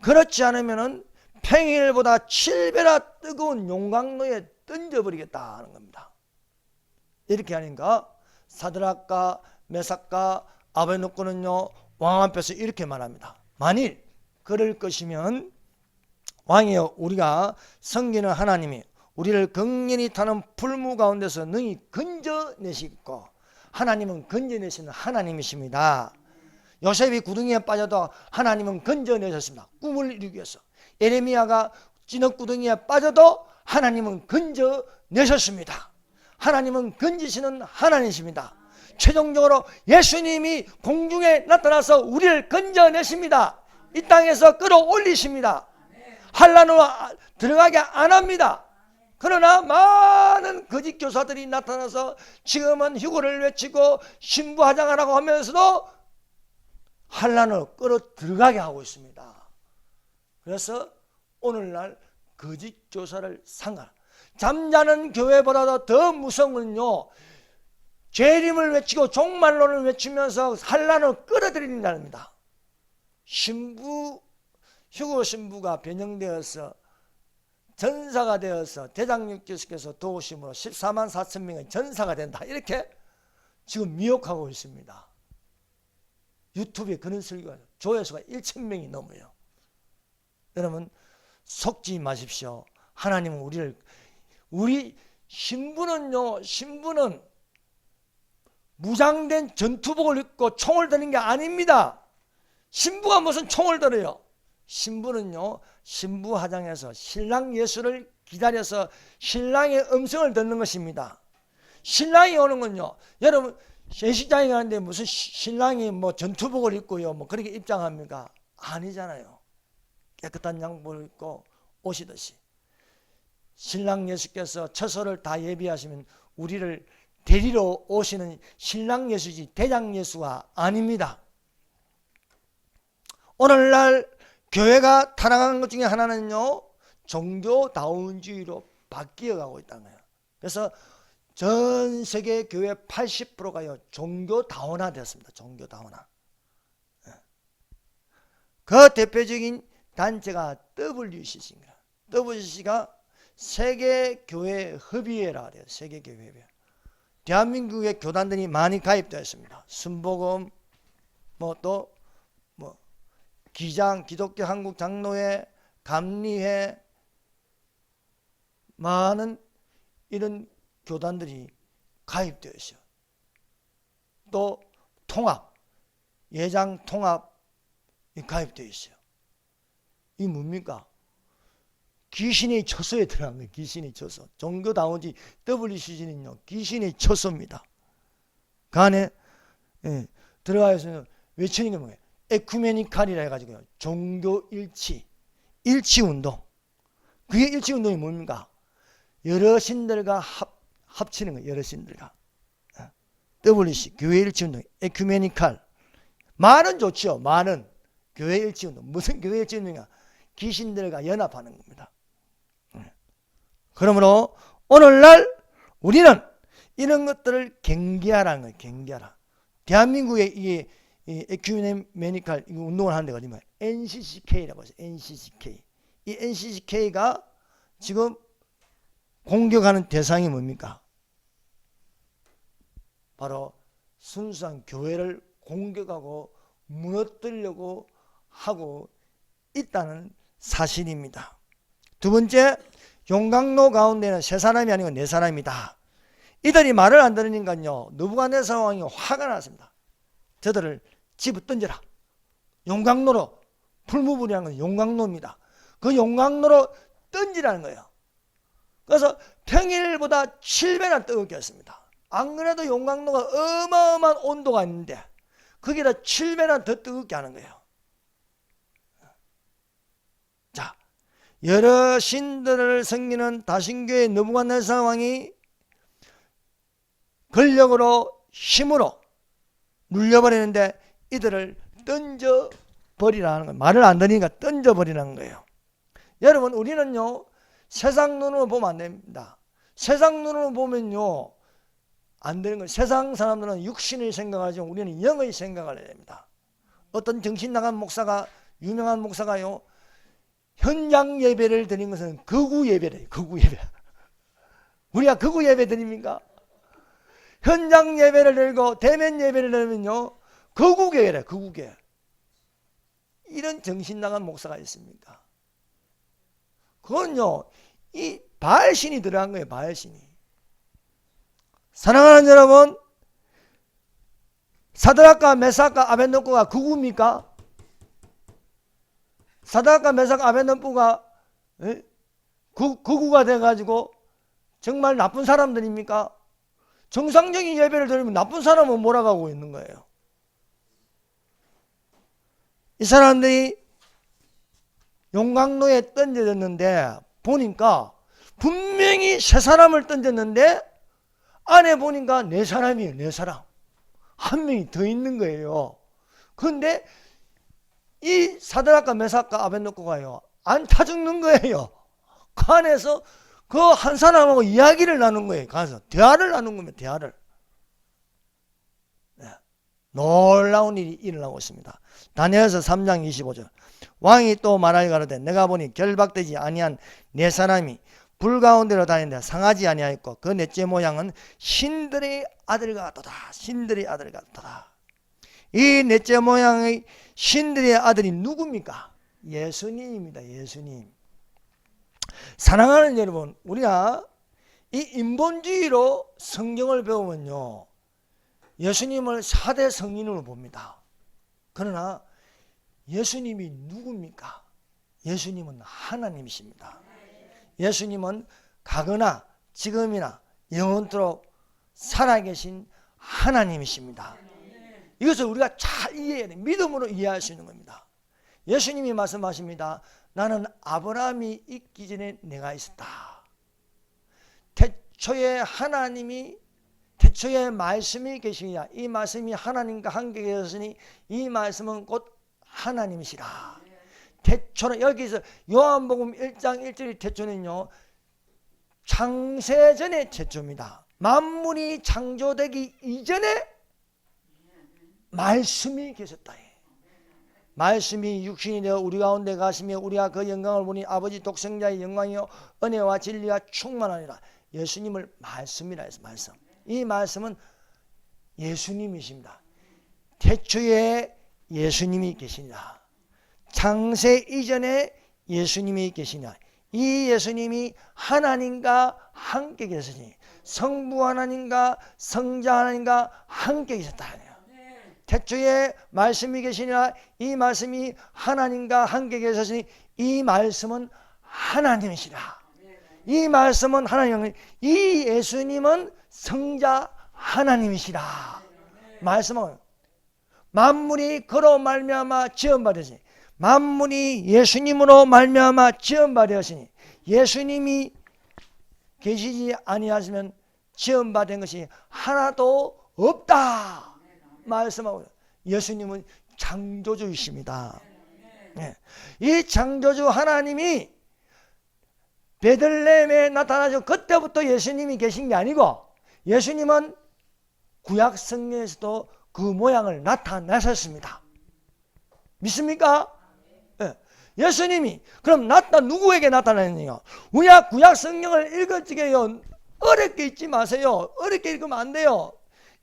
그렇지 않으면 평일보다 7배나 뜨거운 용광로에 던져버리겠다 하는 겁니다. 이렇게 하니까 사드락과 메삭과 아베노고는요 왕 앞에서 이렇게 말합니다. 만일 그럴 것이면 왕이여, 우리가 섬기는 하나님이 우리를 극렬히 타는 불무 가운데서 능히 건져내시고 하나님은 건져내시는 하나님이십니다. 요셉이 구덩이에 빠져도 하나님은 건져내셨습니다. 꿈을 이루기 위해서. 예레미야가 찌넣구덩이에 빠져도 하나님은 건져내셨습니다. 하나님은 건지시는 하나님이십니다. 최종적으로 예수님이 공중에 나타나서 우리를 건져내십니다. 이 땅에서 끌어올리십니다. 환란으로 들어가게 안 합니다. 그러나 많은 거짓 교사들이 나타나서 지금은 휴거를 외치고 신부화장하라고 하면서도 환란으로 끌어 들어가게 하고 있습니다. 그래서 오늘날 거짓 교사를 상관, 잠자는 교회보다도 더 무서운 건요, 재림을 외치고 종말론을 외치면서 환란을 끌어들인다는 겁니다. 휴거 신부가 변형되어서 전사가 되어서 대장육교수께서 도우심으로 14만 4천 명의 전사가 된다, 이렇게 지금 미혹하고 있습니다. 유튜브에 그런 설교가 조회수가 1,000명이 넘어요. 여러분 속지 마십시오. 하나님은 우리 신부는 무장된 전투복을 입고 총을 드는 게 아닙니다. 신부가 무슨 총을 들어요? 신부는요 신부 화장해서 신랑 예수를 기다려서 신랑의 음성을 듣는 것입니다. 신랑이 오는 건요, 여러분 예식장에 가는데 무슨 신랑이 뭐 전투복을 입고요 뭐 그렇게 입장합니까? 아니잖아요. 깨끗한 양복을 입고 오시듯이 신랑 예수께서 처소를 다 예비하시면 우리를 데리러 오시는 신랑 예수지 대장 예수가 아닙니다. 오늘날 교회가 타락한 것 중에 하나는요 종교다운주의로 바뀌어가고 있다는 거예요. 그래서 전 세계 교회 80%가요 종교다원화 되었습니다. 종교다원화. 그 대표적인 단체가 WCC입니다. WCC가 세계교회협의회라 그래요. 세계교회협의회. 대한민국의 교단들이 많이 가입되어 있습니다. 순복음, 기장, 기독교 한국 장로회, 감리회, 많은 이런 교단들이 가입되어 있어요. 또 통합, 예장 통합이 가입되어 있어요. 이게 뭡니까? 귀신의 처소에 들어간 거예요. 귀신의 처소. 종교다운지 WCC는요 귀신의 처소입니다. 그 안에 들어가서 외치는 게 뭐예요? 에쿠메니칼이라 해가지고요 종교 일치운동. 그게 일치운동이 뭡니까? 여러 신들과 합치는 거예요. 여러 신들과. WC, 교회 일치운동, 에큐메니칼. 말은 좋죠. 말은. 교회 일치운동. 무슨 교회 일치운동이야? 귀신들과 연합하는 겁니다. 그러므로 오늘날 우리는 이런 것들을 경계하라는 거예요. 경계하라. 대한민국에 이 에큐메니칼 운동을 하는 데가 어디냐? NCCK라고 해서 NCCK. 이 NCCK가 지금 공격하는 대상이 뭡니까? 바로 순수한 교회를 공격하고 무너뜨리려고 하고 있다는 사실입니다. 두 번째, 용광로 가운데는 세 사람이 아니고 네 사람이다. 이들이 말을 안 들으니까요, 느부갓네살 왕이 화가 났습니다. 저들을 집어 던져라. 용광로로, 풀무불이라는 건 용광로입니다. 그 용광로로 던지라는 거예요. 그래서 평일보다 7배나 뜨겁게 했습니다. 안 그래도 용광로가 어마어마한 온도가 있는데 거기다 7배나 더 뜨겁게 하는 거예요. 자, 여러 신들을 섬기는 다신교의 느부갓네살 왕이 권력으로 힘으로 눌려버리는데 이들을 던져버리라는 거예요. 말을 안 들으니까 던져버리라는 거예요. 여러분, 우리는요, 세상 눈으로 보면 안 됩니다. 세상 눈으로 보면요, 안 되는 거예요. 세상 사람들은 육신의 생각하지만 우리는 영의 생각을 해야 됩니다. 어떤 정신 나간 목사가, 유명한 목사가요, 현장 예배를 드린 것은 거구 예배래요. 거구 예배. 우리가 거구 예배 드립니까? 현장 예배를 드리고 대면 예배를 드리면요, 거구교회래. 거구교회. 이런 정신 나간 목사가 있습니까? 그건요, 이 바알신이 들어간 거예요. 바알신이. 사랑하는 여러분, 사드락과 메삭과 아벳노고가 거구입니까? 사드락과 메삭과 아벳노고가 거구가 돼가지고 정말 나쁜 사람들입니까? 정상적인 예배를 드리면 나쁜 사람은 몰아가고 있는 거예요. 이 사람들이 용광로에 던져졌는데 보니까 분명히 세 사람을 던졌는데 안에 보니까 네 사람이에요. 네 사람. 한 명이 더 있는 거예요. 그런데 이 사드락과 메삭과 아벳노고가요, 안 타 죽는 거예요. 그 안에서 그 한 사람하고 이야기를 나눈 거예요. 가서 대화를 나눈 겁니다. 대화를. 네. 놀라운 일이 일어나고 있습니다. 다니엘서 3장 25절. 왕이 또 말하여 가로되 내가 보니 결박되지 아니한 네 사람이 불 가운데로 다니는데 상하지 아니하였고 그 넷째 모양은 신들의 아들 같도다. 신들의 아들 같도다. 이 넷째 모양의 신들의 아들이 누굽니까? 예수님입니다. 예수님. 사랑하는 여러분, 우리가 이 인본주의로 성경을 배우면요, 예수님을 4대 성인으로 봅니다. 그러나 예수님이 누굽니까? 예수님은 하나님이십니다. 예수님은 가거나 지금이나 영원토록 살아계신 하나님이십니다. 이것을 우리가 잘 이해해야 돼요. 믿음으로 이해할 수 있는 겁니다. 예수님이 말씀하십니다. 나는 아브라함이 있기 전에 내가 있었다. 태초에 하나님이, 태초에 말씀이 계시냐, 이 말씀이 하나님과 함께 계셨으니 이 말씀은 곧 하나님이시라. 태초는, 여기서 요한복음 1장 1절의 태초는요, 창세전의 태초입니다. 만물이 창조되기 이전에 말씀이 계셨다. 말씀이 육신이 되어 우리 가운데 가시며 우리가 그 영광을 보니 아버지 독생자의 영광이요 은혜와 진리가 충만하니라. 예수님을 말씀이라 해서 말씀. 이 말씀은 예수님이십니다. 태초에 예수님이 계시니라. 창세 이전에 예수님이 계시냐. 이 예수님이 하나님과 함께 계시니 성부 하나님과 성자 하나님과 함께 계셨다. 태초에 말씀이 계시니라. 이 말씀이 하나님과 함께 계셨으니 이 말씀은 하나님이시라. 이 말씀은 하나님, 이 예수님은 성자 하나님이시라. 말씀은 만물이 그로 말미암아 지음받으시니 만물이 예수님으로 말미암아 지음받으시니 예수님이 계시지 아니하시면 지음받은 것이 하나도 없다 말씀하고, 예수님은 창조주이십니다. 네. 이 창조주 하나님이 베들레헴에 나타나서 그때부터 예수님이 계신 게 아니고, 예수님은 구약 성경에서도 그 모양을 나타내셨습니다. 믿습니까? 네. 예수님이 그럼 누구에게 나타나느냐? 우리가 구약 성경을 읽을 적에요, 어렵게 읽지 마세요. 어렵게 읽으면 안 돼요.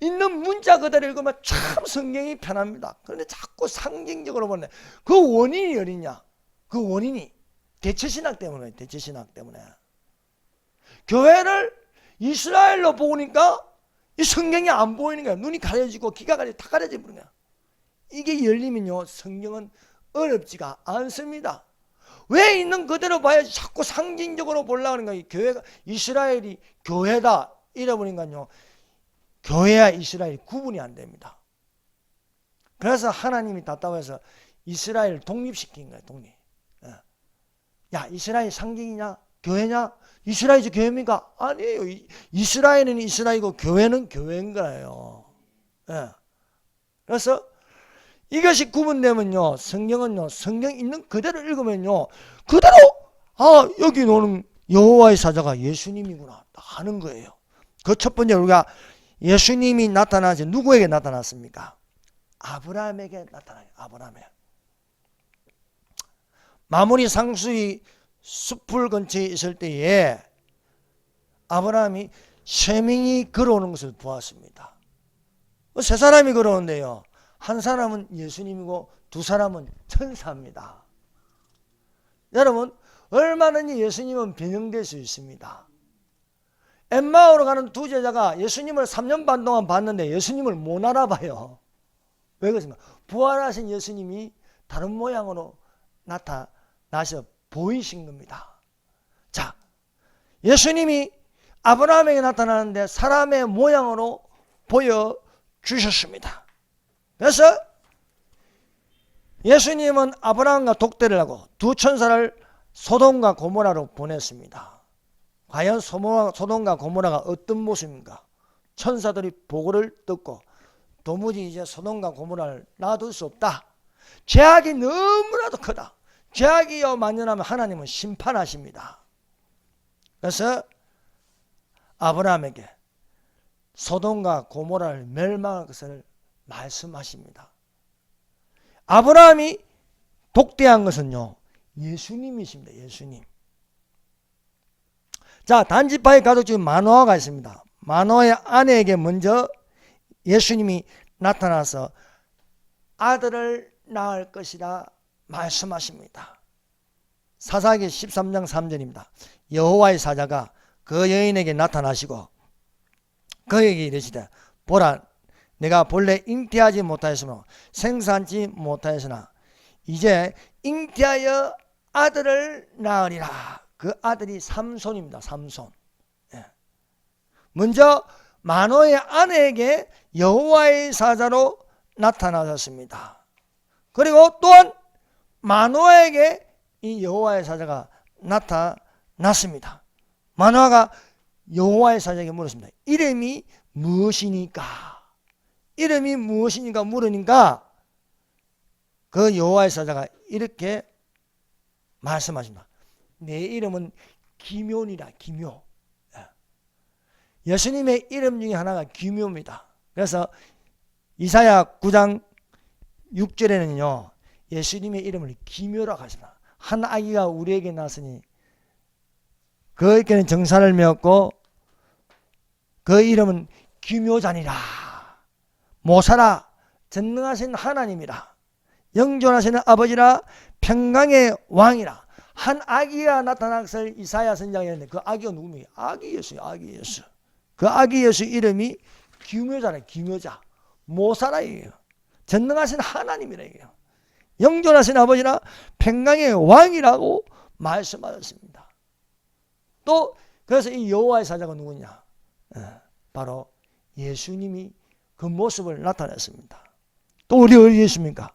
있는 문자 그대로 읽으면 참 성경이 편합니다. 그런데 자꾸 상징적으로 보네. 그 원인이 어디냐? 그 원인이 대체신학 때문에, 대체신학 때문에. 교회를 이스라엘로 보니까 이 성경이 안 보이는 거야. 눈이 가려지고 귀가 다 가려져 버리는 거야. 이게 열리면요, 성경은 어렵지가 않습니다. 왜 있는 그대로 봐야지 자꾸 상징적으로 보려고 하는 거야. 교회가, 이스라엘이 교회다 이래버리니까요, 교회와 이스라엘이 구분이 안 됩니다. 그래서 하나님이 답답해서 이스라엘 독립시킨 거예요. 독립. 야, 이스라엘 상징이냐? 교회냐? 이스라엘이 교회입니까? 아니에요. 이스라엘은 이스라엘이고 교회는 교회인 거예요. 그래서 이것이 구분되면요, 성경은요, 성경 있는 그대로 읽으면요, 그대로 여기 오는 여호와의 사자가 예수님이구나 하는 거예요. 그 첫 번째, 우리가 예수님이 나타나지 누구에게 나타났습니까? 아브라함에게 나타나요. 아브라함에. 마므리 상수의 숲을 근처에 있을 때에 아브라함이 세 명이 걸어오는 것을 보았습니다. 세 사람이 걸어오는데요, 한 사람은 예수님이고 두 사람은 천사입니다. 여러분, 얼마든지 예수님은 변형될 수 있습니다. 엠마오로 가는 두 제자가 예수님을 3년 반 동안 봤는데 예수님을 못 알아봐요. 왜 그렇습니까? 부활하신 예수님이 다른 모양으로 나타나셔 보이신 겁니다. 자, 예수님이 아브라함에게 나타나는데 사람의 모양으로 보여주셨습니다. 그래서 예수님은 아브라함과 독대를 하고 두 천사를 소돔과 고모라로 보냈습니다. 과연 소돔과 고모라가 어떤 모습인가? 천사들이 보고를 듣고 도무지 이제 소돔과 고모라를 놔둘 수 없다. 죄악이 너무나도 크다. 죄악이요 만연하면 하나님은 심판하십니다. 그래서 아브라함에게 소돔과 고모라를 멸망할 것을 말씀하십니다. 아브라함이 독대한 것은요, 예수님이십니다. 예수님. 자, 단지파의 가족 중에 마노아가 있습니다. 마노아의 아내에게 먼저 예수님이 나타나서 아들을 낳을 것이라 말씀하십니다. 사사기 13장 3절입니다. 여호와의 사자가 그 여인에게 나타나시고 그에게 이르시되, 보라, 내가 본래 잉태하지 못하였으므로 생산치 못하였으나 이제 잉태하여 아들을 낳으리라. 그 아들이 삼손입니다. 삼손. 먼저 마노의 아내에게 여호와의 사자로 나타나셨습니다. 그리고 또한 마노아에게 이 여호와의 사자가 나타났습니다. 마노아가 여호와의 사자에게 물었습니다. 이름이 무엇이니까? 이름이 무엇이니까 물으니까 그 여호와의 사자가 이렇게 말씀하십니다. 내 이름은 기묘니라. 기묘. 예수님의 이름 중에 하나가 기묘입니다. 그래서 이사야 9장 6절에는요, 예수님의 이름을 기묘라고 하십니다. 한 아기가 우리에게 났으니 그에게는 정사를 메었고 그 이름은 기묘자니라. 모사라, 전능하신 하나님이라. 영존하시는 아버지라. 평강의 왕이라. 한 아기가 나타난 것을 이사야 선지자가 했는데 그 아기가 누굽니까? 아기 예수예요. 아기 예수. 그 아기 예수 이름이 기묘자라. 기묘자. 모사라예요. 전능하신 하나님이라. 영존하신 아버지라. 평강의 왕이라고 말씀하셨습니다. 또 그래서 이 여호와의 사자가 누구냐? 바로 예수님이 그 모습을 나타냈습니다. 또 우리 어디 있습니까?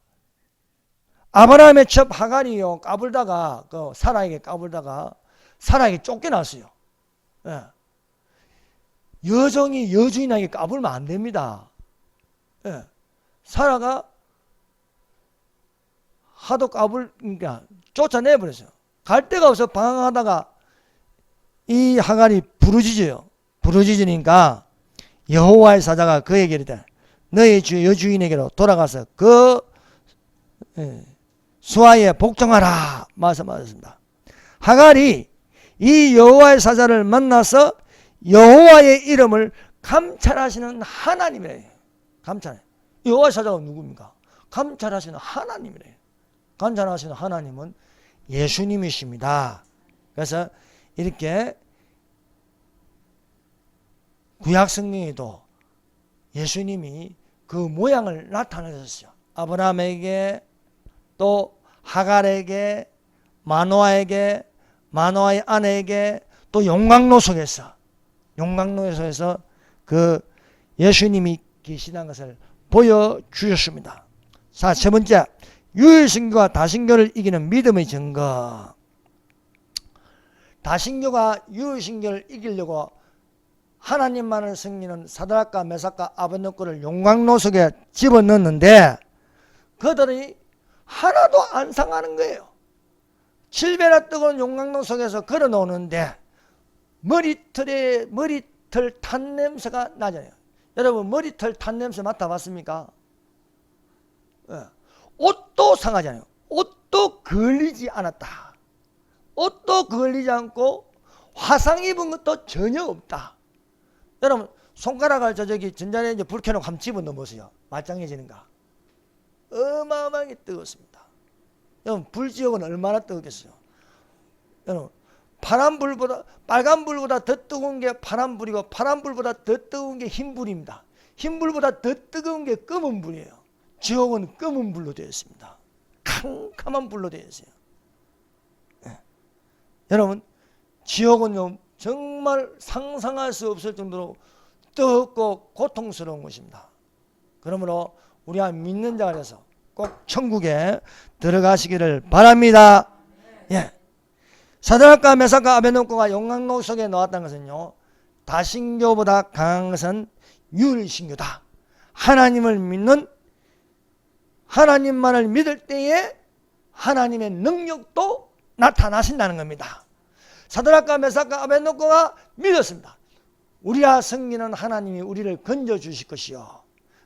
아브라함의 첩 하갈이요 까불다가 사라에게 까불다가 사라에게 쫓겨났어요. 여종이 여주인에게 까불면 안 됩니다. 예. 사라가 하도 까불니까 쫓아내버렸어요. 갈 데가 없어 방황하다가 이 하갈이 부르짖어요. 부르짖으니까 여호와의 사자가 그에게 이르되 너희 주 여주인에게로 돌아가서 그 수하에 복종하라 말씀하셨습니다. 하갈이 이 여호와의 사자를 만나서 여호와의 이름을 감찰하시는 하나님이래요. 감찰해. 여호와의 사자가 누굽니까? 감찰하시는 하나님이래요. 감찰하시는 하나님은 예수님이십니다. 그래서 이렇게 구약 성경에도 예수님이 그 모양을 나타내셨어요. 아브라함에게 또 하갈에게 마노아에게 마노아의 아내에게 또 용광로 속에서 용광로에서 그 예수님이 계시다는 것을 보여주셨습니다. 자, 세 번째, 유일신교와 다신교를 이기는 믿음의 증거. 다신교가 유일신교를 이기려고 하나님만을 섬기는 사드락과 메삭과 아벳노고를 용광로 속에 집어넣었는데 그들이 하나도 안 상하는 거예요. 7배나 뜨거운 용광로 속에서 걸어 놓는데 머리털 탄 냄새가 나잖아요. 여러분 머리털 탄 냄새 맡아봤습니까? 옷도 상하잖아요. 옷도 걸리지 않았다. 옷도 걸리지 않고 화상 입은 것도 전혀 없다. 여러분 손가락을 저기 전자레인지 불 켜놓고 한번 집어넣어 보세요. 말짱해지는가? 어마어마하게 뜨겁습니다. 여러분 불지옥은 얼마나 뜨겁겠어요? 여러분 빨간 불보다 더 뜨거운 게 파란 불이고 파란 불보다 더 뜨거운 게 흰 불입니다. 흰 불보다 더 뜨거운 게 검은 불이에요. 지옥은 검은 불로 되어 있습니다. 캄캄한 불로 되어 있어요. 네. 여러분 지옥은요 정말 상상할 수 없을 정도로 뜨겁고 고통스러운 것입니다. 그러므로 우리가 믿는 자가 돼서 꼭 천국에 들어가시기를 바랍니다. 예. 사드락과 메삭과 아벳노고가 용광로 속에 넣었다는 것은요 다신교보다 강한 것은 유일신교다. 하나님을 믿는 하나님만을 믿을 때에 하나님의 능력도 나타나신다는 겁니다. 사드락과 메삭과 아벳노고가 믿었습니다. 우리가 섬기는 하나님이 우리를 건져주실 것이요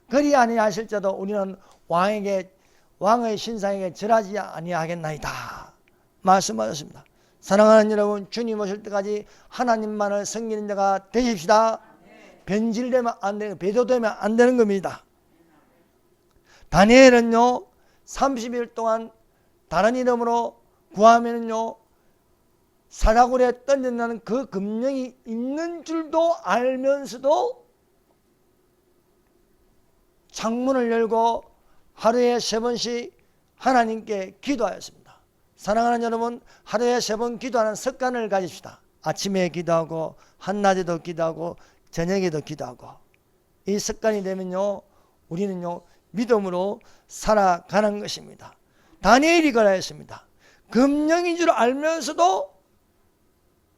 그리 아니하실지라도 우리는 왕의 신상에게 절하지 아니하겠나이다 말씀하셨습니다. 사랑하는 여러분, 주님 오실 때까지 하나님만을 섬기는 자가 되십시다. 변질되면 안 되는, 배도되면 안 되는 겁니다. 다니엘은요 30일 동안 다른 이름으로 구하면은요 사자굴에 던진다는 그 금령이 있는 줄도 알면서도 창문을 열고 하루에 3번씩 하나님께 기도하였습니다. 사랑하는 여러분, 하루에 3번 기도하는 습관을 가집시다. 아침에 기도하고 한낮에도 기도하고 저녁에도 기도하고 이 습관이 되면요 우리는요 믿음으로 살아가는 것입니다. 다니엘이 그러했습니다. 금령인 줄 알면서도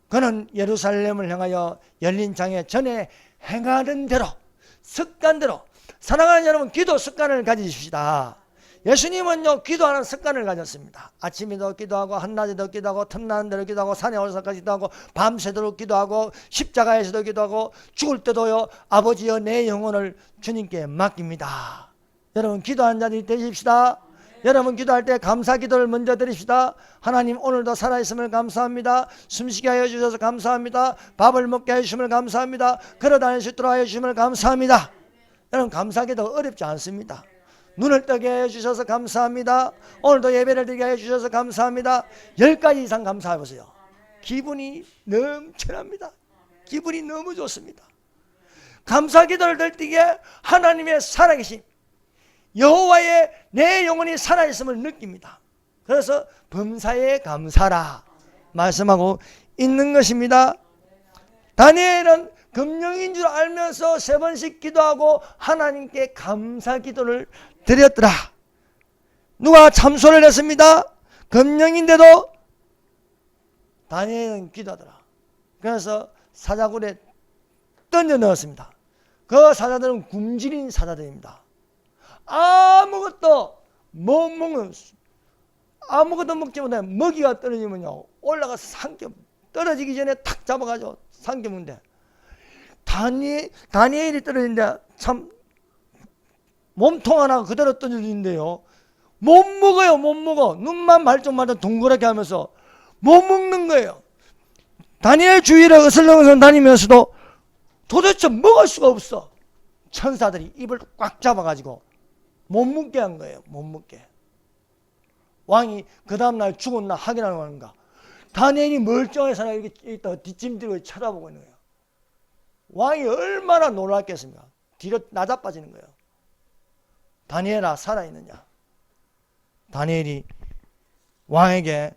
그는 예루살렘을 향하여 열린 장에 전에 행하던 대로 습관대로 사랑하는 여러분 기도 습관을 가지십시다. 예수님은요 기도하는 습관을 가졌습니다. 아침에도 기도하고 한낮에도 기도하고 틈나는 대로 기도하고 산에 올라서까지 기도하고 밤새도록 기도하고 십자가에서도 기도하고 죽을 때도요 아버지여 내 영혼을 주님께 맡깁니다. 여러분 기도하는 자들이 되십시다. 여러분 기도할 때 감사 기도를 먼저 드립시다. 하나님 오늘도 살아있음을 감사합니다. 숨쉬게 하여 주셔서 감사합니다. 밥을 먹게 해 주심을 감사합니다. 걸어다닐 수 있도록 하여 주심을 감사합니다. 여러분 감사 기도 어렵지 않습니다. 눈을 뜨게 해 주셔서 감사합니다. 오늘도 예배를 드리게 해 주셔서 감사합니다. 10가지 이상 감사해 보세요. 기분이 넘쳐납니다. 기분이 너무 좋습니다. 감사 기도를 들 때에 하나님의 살아계심 여호와의 내 영혼이 살아있음을 느낍니다. 그래서 범사에 감사라 말씀하고 있는 것입니다. 다니엘은 금령인 줄 알면서 3번씩 기도하고 하나님께 감사 기도를 드렸더라. 누가 참소를 했습니다. 금령인데도 다니엘은 기도하더라. 그래서 사자굴에 던져 넣었습니다. 그 사자들은 굶주린 사자들입니다. 아무것도 못 먹는, 아무것도 먹지 못해 먹이가 떨어지면요 올라가서 삼켜, 떨어지기 전에 탁 잡아가지고 삼켜먹는데, 다니엘이 떨어지는데 참 몸통 하나 그대로 떨어지는데요 못 먹어요. 못 먹어. 눈만 말쪽마다 동그랗게 하면서 못 먹는 거예요. 다니엘 주위를 어슬렁어슬렁 다니면서도 도대체 먹을 수가 없어. 천사들이 입을 꽉 잡아가지고 못 먹게 한 거예요. 못 먹게. 왕이 그 다음날 죽었나 확인하러 가는가. 다니엘이 멀쩡한 사람이 이렇게 있다가 뒷짐 들고 쳐다보고 있는 거예요. 왕이 얼마나 놀랐겠습니까? 뒤로 나자빠지는 거예요. 다니엘아 살아있느냐. 다니엘이 왕에게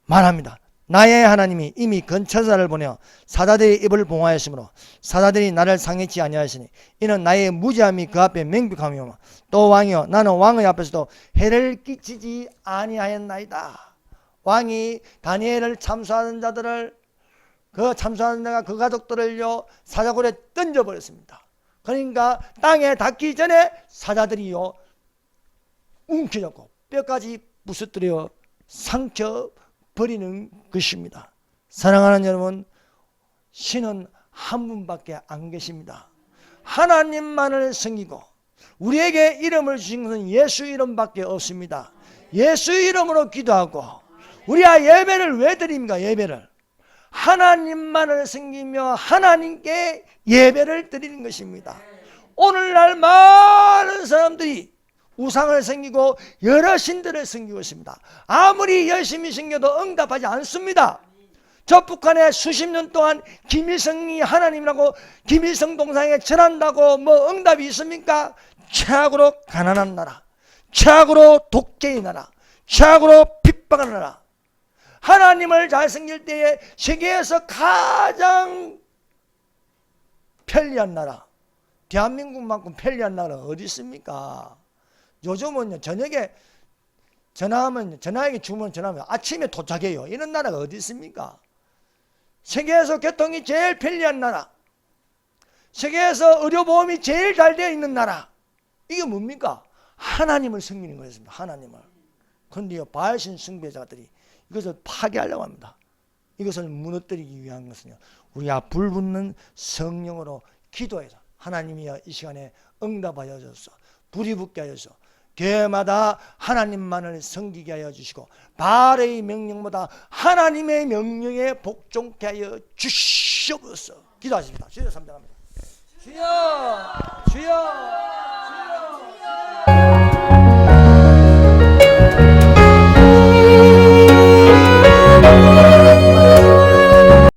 말합니다. 나의 하나님이 이미 근천사를 보내어 사자들의 입을 봉하였으므로 사자들이 나를 상해치 아니하시니 이는 나의 무지함이 그 앞에 명백함이오며 또 왕이여 나는 왕의 앞에서도 해를 끼치지 아니하였나이다. 왕이 다니엘을 참수하는 자들을, 그 참수하는 자가 그 가족들을요 사자굴에 던져버렸습니다. 그러니까 땅에 닿기 전에 사자들이요 움켜잡고 뼈까지 부서뜨려 상처버리는 것입니다. 사랑하는 여러분, 신은 한 분밖에 안 계십니다. 하나님만을 섬기고 우리에게 이름을 주신 것은 예수 이름밖에 없습니다. 예수 이름으로 기도하고 우리가 예배를 왜 드립니까? 예배를 하나님만을 섬기며 하나님께 예배를 드리는 것입니다. 오늘날 많은 사람들이 우상을 섬기고 여러 신들을 섬기고 있습니다. 아무리 열심히 섬겨도 응답하지 않습니다. 저 북한에 수십 년 동안 김일성이 하나님이라고 김일성 동상에 절한다고 뭐 응답이 있습니까? 최악으로 가난한 나라, 최악으로 독재의 나라, 최악으로 핍박하는 나라. 하나님을 잘 섬길 때에 세계에서 가장 편리한 나라, 대한민국만큼 편리한 나라가 어디 있습니까? 요즘은요 저녁에 전화하면, 전화에게 주문 전화하면 아침에 도착해요. 이런 나라가 어디 있습니까? 세계에서 교통이 제일 편리한 나라, 세계에서 의료보험이 제일 잘 되어 있는 나라, 이게 뭡니까? 하나님을 섬기는 거였습니다. 하나님을. 그런데요 바알신 숭배자들이 이것을 파괴하려고 합니다. 이것을 무너뜨리기 위한 것은요 우리가 불붙는 성령으로 기도해서 하나님이여 이 시간에 응답하여 주소서, 불이 붙게 하여 주소서, 교회마다 하나님만을 섬기게 하여 주시고 바알의 명령보다 하나님의 명령에 복종케 하여 주시옵소서. 기도하십니다. 주여 삼장합니다. 주여